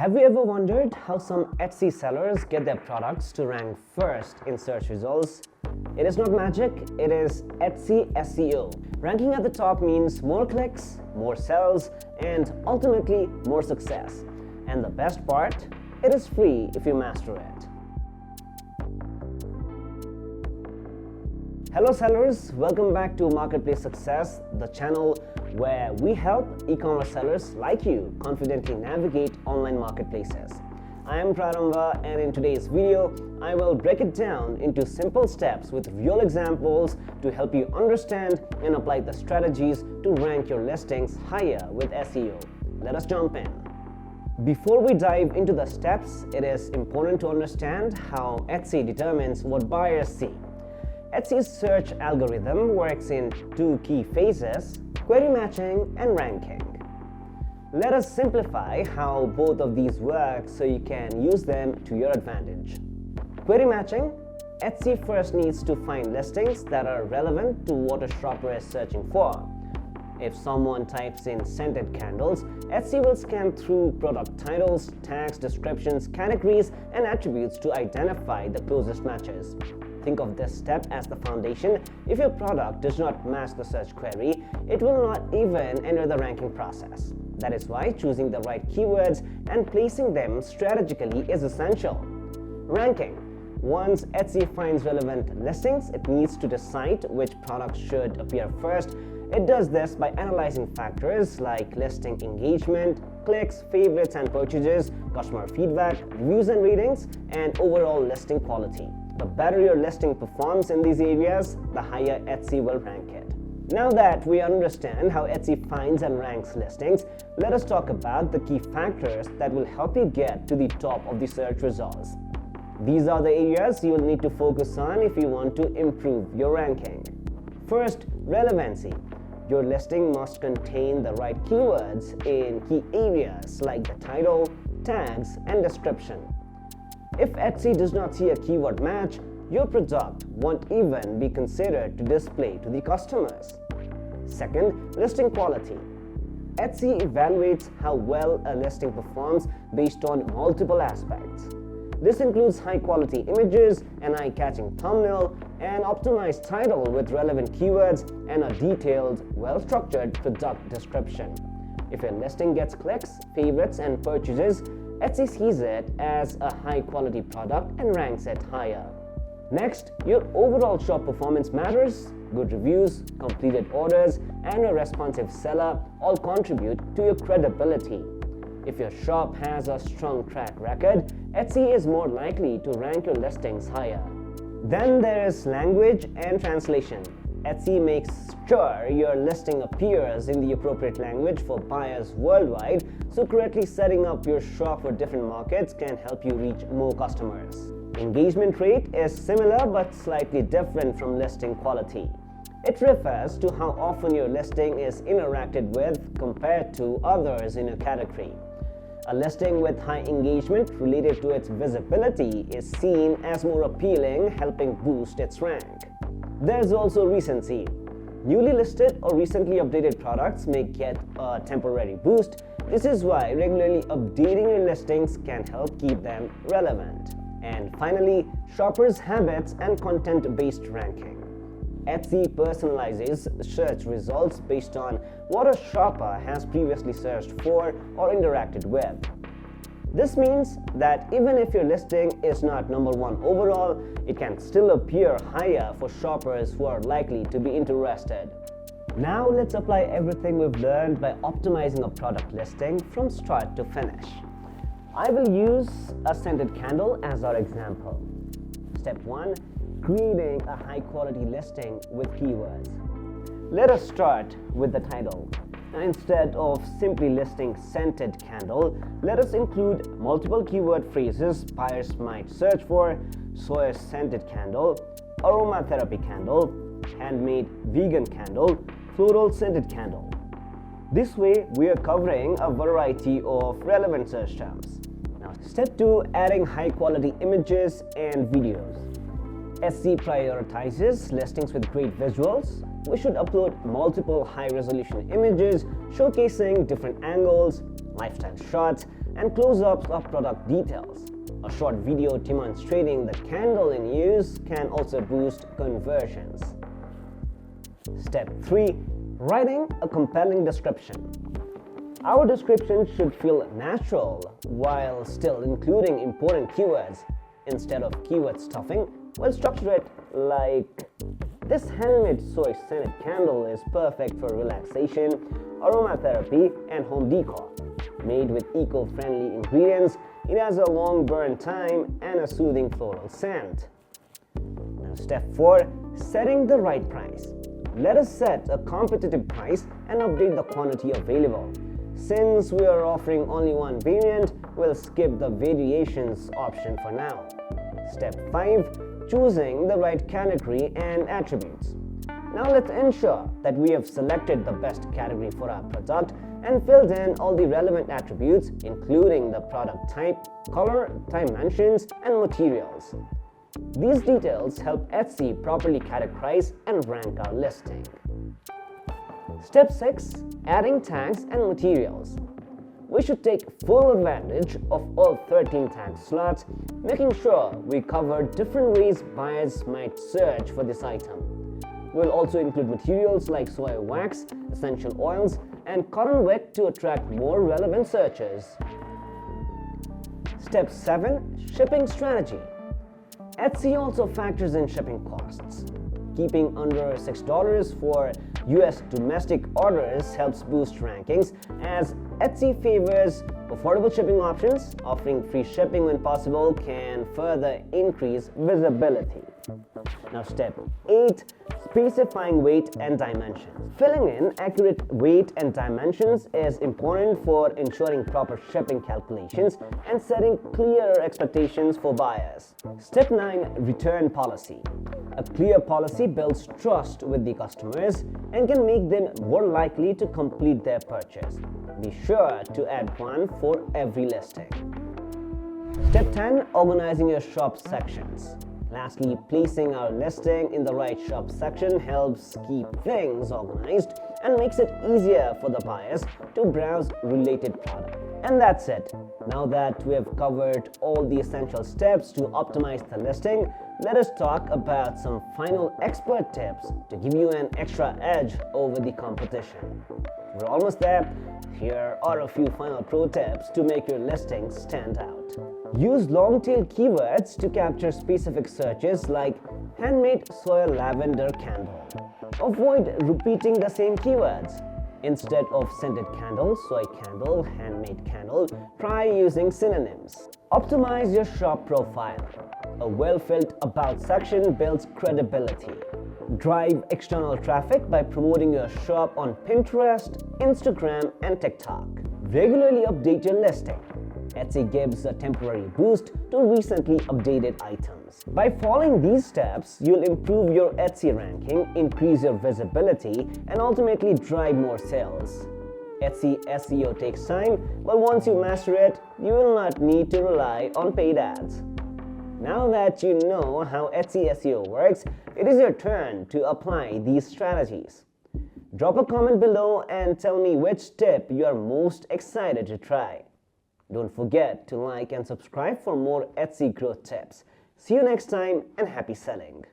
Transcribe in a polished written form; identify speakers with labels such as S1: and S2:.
S1: Have you ever wondered how some Etsy sellers get their products to rank first in search results? It is not magic, it is Etsy SEO. Ranking at the top means more clicks, more sales, and ultimately more success. And the best part, it is free if you master it. Hello sellers, welcome back to Marketplace Success, the channel where we help e-commerce sellers like you confidently navigate online marketplaces. I am Prarambha, and in today's video, I will break it down into simple steps with real examples to help you understand and apply the strategies to rank your listings higher with SEO. Let us jump in. Before we dive into the steps, it is important to understand how Etsy determines what buyers see. Etsy's search algorithm works in two key phases: query matching and ranking. Let us simplify how both of these work so you can use them to your advantage. Query matching: Etsy first needs to find listings that are relevant to what a shopper is searching for. If someone types in scented candles, Etsy will scan through product titles, tags, descriptions, categories, and attributes to identify the closest matches. Think of this step as the foundation. If your product does not match the search query, it will not even enter the ranking process. That is why choosing the right keywords and placing them strategically is essential. Ranking: once Etsy finds relevant listings, it needs to decide which products should appear first. It does this by analyzing factors like listing engagement, clicks, favorites and purchases, customer feedback, reviews and ratings, and overall listing quality. The better your listing performs in these areas, the higher Etsy will rank it. Now that we understand how Etsy finds and ranks listings, let us talk about the key factors that will help you get to the top of the search results. These are the areas you will need to focus on if you want to improve your ranking. First, relevancy. Your listing must contain the right keywords in key areas like the title, tags, and description. If Etsy does not see a keyword match, your product won't even be considered to display to the customers. Second, listing quality. Etsy evaluates how well a listing performs based on multiple aspects. This includes high-quality images, an eye-catching thumbnail, an optimized title with relevant keywords, and a detailed, well-structured product description. If your listing gets clicks, favorites, and purchases, Etsy sees it as a high-quality product and ranks it higher. Next, your overall shop performance matters. Good reviews, completed orders, and a responsive seller all contribute to your credibility. If your shop has a strong track record, Etsy is more likely to rank your listings higher. Then there is language and translation. Etsy makes sure your listing appears in the appropriate language for buyers worldwide, so correctly setting up your shop for different markets can help you reach more customers. Engagement rate is similar but slightly different from listing quality. It refers to how often your listing is interacted with compared to others in your category. A listing with high engagement related to its visibility is seen as more appealing, helping boost its rank. There's also recency. Newly listed or recently updated products may get a temporary boost. This is why regularly updating your listings can help keep them relevant. And finally, shoppers' habits and content-based ranking. Etsy personalizes search results based on what a shopper has previously searched for or interacted with. This means that even if your listing is not number one overall, it can still appear higher for shoppers who are likely to be interested. Now let's apply everything we've learned by optimizing a product listing from start to finish. I will use a scented candle as our example. Step 1. Creating a high-quality listing with keywords. Let us start with the title. Instead of simply listing scented candle, let us include multiple keyword phrases buyers might search for: soy-scented candle, aromatherapy candle, handmade vegan candle, floral scented candle. This way, we are covering a variety of relevant search terms. Now, step 2, adding high-quality images and videos. Etsy prioritizes listings with great visuals. We should upload multiple high-resolution images showcasing different angles, lifestyle shots, and close-ups of product details. A short video demonstrating the candle in use can also boost conversions. Step 3. Writing a compelling description. Our description should feel natural while still including important keywords. Instead of keyword stuffing, we'll structure it like, this handmade soy-scented candle is perfect for relaxation, aromatherapy, and home decor. Made with eco-friendly ingredients, it has a long burn time and a soothing floral scent. Now, step 4. Setting the right price. Let us set a competitive price and update the quantity available. Since we are offering only one variant, we'll skip the variations option for now. Step 5. Choosing the right category and attributes. Now let's ensure that we have selected the best category for our product and filled in all the relevant attributes, including the product type, color, dimensions, and materials. These details help Etsy properly categorize and rank our listing. Step 6. Adding tags and materials. We should take full advantage of all 13 tag slots, making sure we cover different ways buyers might search for this item. We'll also include materials like soy wax, essential oils, and cotton wick to attract more relevant searches. Step 7. Shipping strategy. Etsy also factors in shipping costs. Keeping under $6 for US domestic orders helps boost rankings, as Etsy favors affordable shipping options. Offering free shipping when possible can further increase visibility. Now, step 8. Specifying weight and dimensions. Filling in accurate weight and dimensions is important for ensuring proper shipping calculations and setting clear expectations for buyers. Step 9. Return policy. A clear policy builds trust with the customers and can make them more likely to complete their purchase. Be sure to add one for every listing. Step 10. Organizing your shop sections. Lastly, placing our listing in the right shop section helps keep things organized and makes it easier for the buyers to browse related products. And that's it. Now that we have covered all the essential steps to optimize the listing, let us talk about some final expert tips to give you an extra edge over the competition. We're almost there. Here are a few final pro tips to make your listing stand out. Use long-tail keywords to capture specific searches like handmade soy lavender candle. Avoid repeating the same keywords. Instead of scented candle, soy candle, handmade candle, try using synonyms. Optimize your shop profile. A well-filled about section builds credibility. Drive external traffic by promoting your shop on Pinterest, Instagram, and TikTok. Regularly update your listing. Etsy gives a temporary boost to recently updated items. By following these steps, you'll improve your Etsy ranking, increase your visibility, and ultimately drive more sales. Etsy SEO takes time, but once you master it, you will not need to rely on paid ads. Now that you know how Etsy SEO works, it is your turn to apply these strategies. Drop a comment below and tell me which tip you are most excited to try. Don't forget to like and subscribe for more Etsy growth tips. See you next time and happy selling!